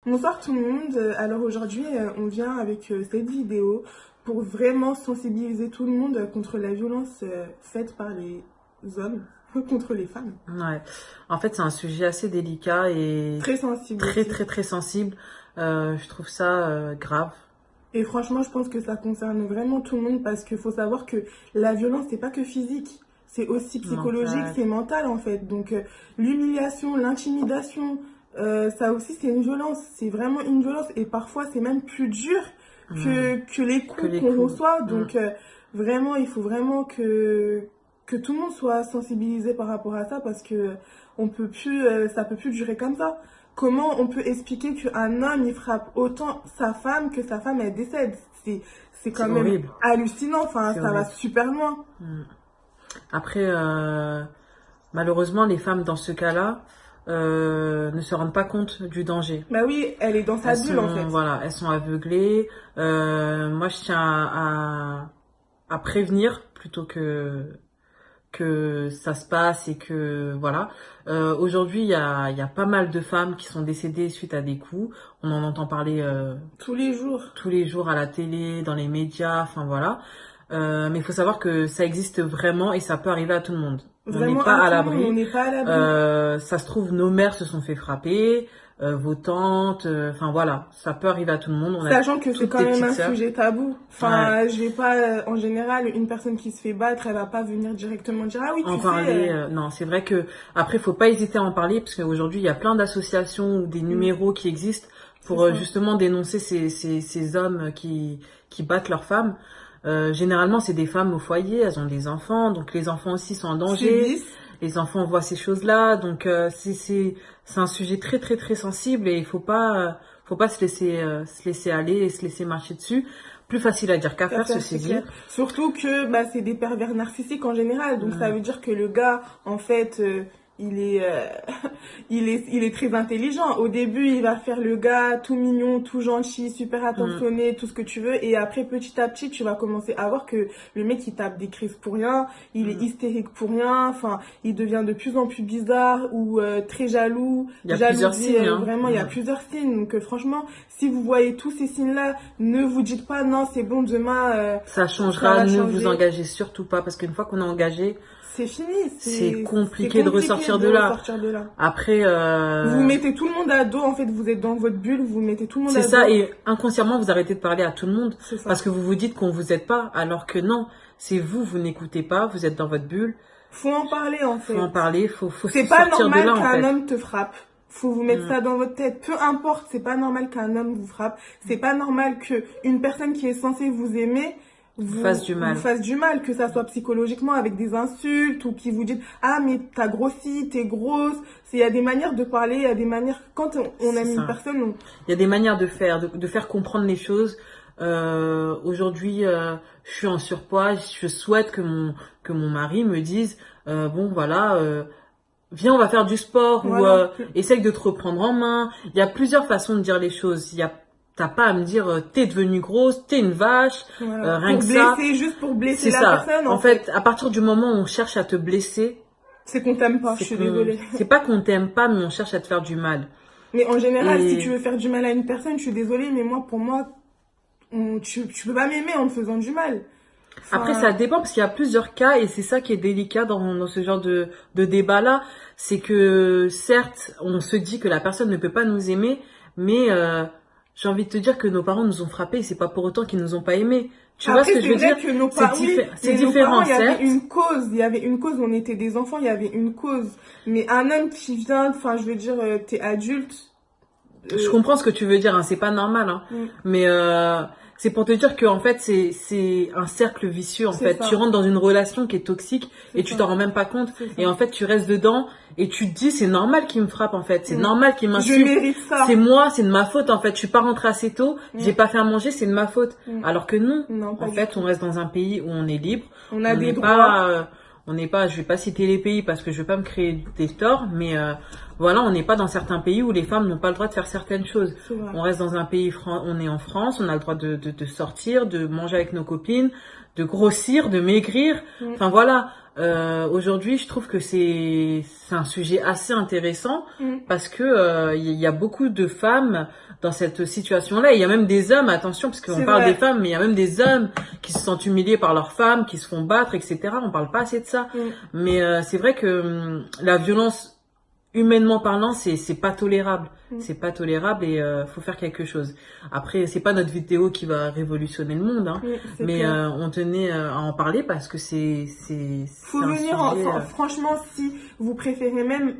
Bonsoir tout le monde. Alors aujourd'hui, on vient avec cette vidéo pour vraiment sensibiliser tout le monde contre la violence faite par les hommes contre les femmes. Ouais. En fait, c'est un sujet assez délicat et Très sensible. très sensible. Je trouve ça grave. Et franchement, je pense que ça concerne vraiment tout le monde parce qu'il faut savoir que la violence, c'est pas que physique. C'est aussi psychologique, c'est mental en fait. Donc l'humiliation, l'intimidation, ça aussi c'est une violence. C'est vraiment une violence et parfois c'est même plus dur que les coups qu'on reçoit. Donc vraiment, il faut vraiment que tout le monde soit sensibilisé par rapport à ça parce que ça peut plus durer comme ça. Comment on peut expliquer qu'un homme il frappe autant sa femme que sa femme elle décède? C'est quand même horrible. Hallucinant. Enfin, ça va super loin. Après, malheureusement, les femmes dans ce cas-là ne se rendent pas compte du danger. Bah oui, elle est dans sa bulle en fait. Voilà, elles sont aveuglées. Moi, je tiens à prévenir plutôt que ça se passe et que voilà. Aujourd'hui, il y a pas mal de femmes qui sont décédées suite à des coups. On en entend parler tous les jours à la télé, dans les médias, enfin voilà. Mais il faut savoir que ça existe vraiment et ça peut arriver à tout le monde. Vraiment, on n'est pas à l'abri. On n'est pas à l'abri. Ça se trouve, nos mères se sont fait frapper, vos tantes, enfin voilà, ça peut arriver à tout le monde. Sachant que c'est quand même un sujet tabou. Enfin, j'ai pas, en général, une personne qui se fait battre, elle va pas venir directement dire ah oui, tu sais. Non, c'est vrai que après, faut pas hésiter à en parler parce qu'aujourd'hui, il y a plein d'associations ou des numéros qui existent pour justement dénoncer ces hommes qui battent leurs femmes. Généralement, c'est des femmes au foyer, elles ont des enfants, donc les enfants aussi sont en danger. Les enfants voient ces choses-là, donc c'est un sujet très sensible et il faut pas se laisser aller et se laisser marcher dessus. Plus facile à dire qu'à faire, ceci dit. Surtout que c'est des pervers narcissiques en général, donc ça veut dire que le gars, en fait, il est très intelligent. Au début, il va faire le gars tout mignon, tout gentil, super attentionné, tout ce que tu veux. Et après, petit à petit, tu vas commencer à voir que le mec, il tape des crises pour rien. Il est hystérique pour rien. Enfin, il devient de plus en plus bizarre ou très jaloux. Il y a plusieurs signes. Vraiment, il y a plusieurs signes. Donc, franchement, si vous voyez tous ces signes-là, ne vous dites pas non, c'est bon, demain... ça changera, ne vous engagez surtout pas. Parce qu'une fois qu'on est engagé... c'est fini. C'est compliqué de ressortir de là. Après, vous mettez tout le monde à dos. En fait, vous êtes dans votre bulle. Vous mettez tout le monde à dos. C'est ça. Et inconsciemment, vous arrêtez de parler à tout le monde parce que vous vous dites qu'on vous aide pas, alors que non. C'est vous n'écoutez pas. Vous êtes dans votre bulle. Faut en parler en fait. Faut en parler. Faut c'est pas normal qu'un homme te frappe. Faut vous mettre ça dans votre tête. Peu importe. C'est pas normal qu'un homme vous frappe. C'est pas normal que une personne qui est censée vous aimer vous fasse du mal, que ça soit psychologiquement avec des insultes ou qui vous disent ah mais t'as grossi, t'es grosse. Il y a des manières de parler, il y a des manières quand on aime une personne. Il y a des manières de faire comprendre les choses. Aujourd'hui, je suis en surpoids, je souhaite que mon mari me dise bon voilà. Viens, on va faire du sport ou essaye de te reprendre en main. Il y a plusieurs façons de dire les choses. T'as pas à me dire t'es devenue grosse, t'es une vache, rien que ça. Juste pour blesser la personne. En fait, à partir du moment où on cherche à te blesser, c'est qu'on t'aime pas. Je suis désolée. C'est pas qu'on t'aime pas, mais on cherche à te faire du mal. Mais en général, si tu veux faire du mal à une personne, je suis désolée, mais pour moi, tu peux pas m'aimer en me faisant du mal. Enfin... Après, ça dépend parce qu'il y a plusieurs cas et c'est ça qui est délicat dans ce genre de débat-là. C'est que certes, on se dit que la personne ne peut pas nous aimer, mais j'ai envie de te dire que nos parents nous ont frappés et c'est pas pour autant qu'ils nous ont pas aimés. Tu vois ce que je veux dire? C'est différent, certes. Il y avait une cause, on était des enfants, il y avait une cause. Mais un homme qui vient, enfin, je veux dire, t'es adulte. Je comprends ce que tu veux dire, hein, c'est pas normal, hein. Mais c'est pour te dire que en fait c'est un cercle vicieux en fait. Tu rentres dans une relation qui est toxique et tu t'en rends même pas compte et en fait tu restes dedans et tu te dis c'est normal qu'il me frappe en fait, c'est normal qu'il m'insulte. Je mérite ça. C'est moi, c'est de ma faute en fait. Je suis pas rentrée assez tôt, j'ai pas fait à manger, c'est de ma faute. Alors que non en fait on reste dans un pays où on est libre. On a des droits. On n'est pas, je vais pas citer les pays parce que je vais pas me créer des torts, mais voilà, on n'est pas dans certains pays où les femmes n'ont pas le droit de faire certaines choses. On reste dans un pays, on est en France, on a le droit de sortir, de manger avec nos copines, de grossir, de maigrir. Enfin voilà, aujourd'hui, je trouve que c'est un sujet assez intéressant parce que il y a beaucoup de femmes dans cette situation-là. Il y a même des hommes, attention, parce qu'on parle des femmes, mais il y a même des hommes qui se sentent humiliés par leurs femmes, qui se font battre, etc. On parle pas assez de ça. Mais c'est vrai que la violence, humainement parlant, c'est pas tolérable. C'est pas tolérable et faut faire quelque chose. Après, c'est pas notre vidéo qui va révolutionner le monde, hein, mais on tenait à en parler parce que faut venir franchement, si vous préférez même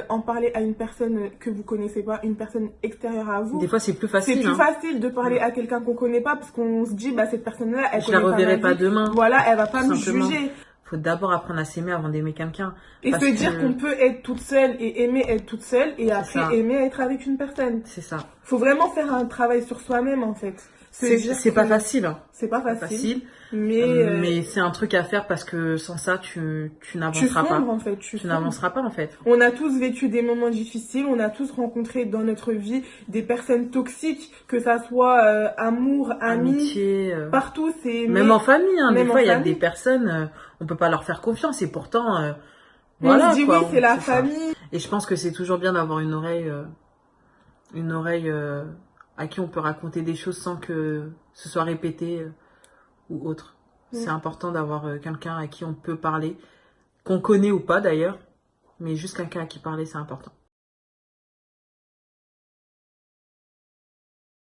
en parler à une personne que vous connaissez pas, une personne extérieure à vous. Des fois, c'est plus facile. C'est plus facile de parler à quelqu'un qu'on connaît pas parce qu'on se dit, bah, cette personne-là, elle connaît pas ma vie. Je la reverrai pas demain. Voilà, elle va pas me juger. Faut d'abord apprendre à s'aimer avant d'aimer quelqu'un. Et se dire qu'on peut être toute seule et aimer être toute seule et après aimer être avec une personne. C'est ça. Faut vraiment faire un travail sur soi-même, en fait. C'est pas facile. Hein. C'est pas facile. Mais c'est un truc à faire parce que sans ça, tu n'avanceras pas. En fait. Tu n'avanceras pas, en fait. On a tous vécu des moments difficiles. On a tous rencontré dans notre vie des personnes toxiques, que ça soit amour, amitié, partout. Même en famille. Hein, des fois, il y a des personnes, on peut pas leur faire confiance et pourtant, voilà. On se dit oui, c'est la famille. Et je pense que c'est toujours bien d'avoir une oreille à qui on peut raconter des choses sans que ce soit répété ou autre. C'est important d'avoir quelqu'un à qui on peut parler, qu'on connaît ou pas d'ailleurs, mais juste quelqu'un à qui parler, c'est important.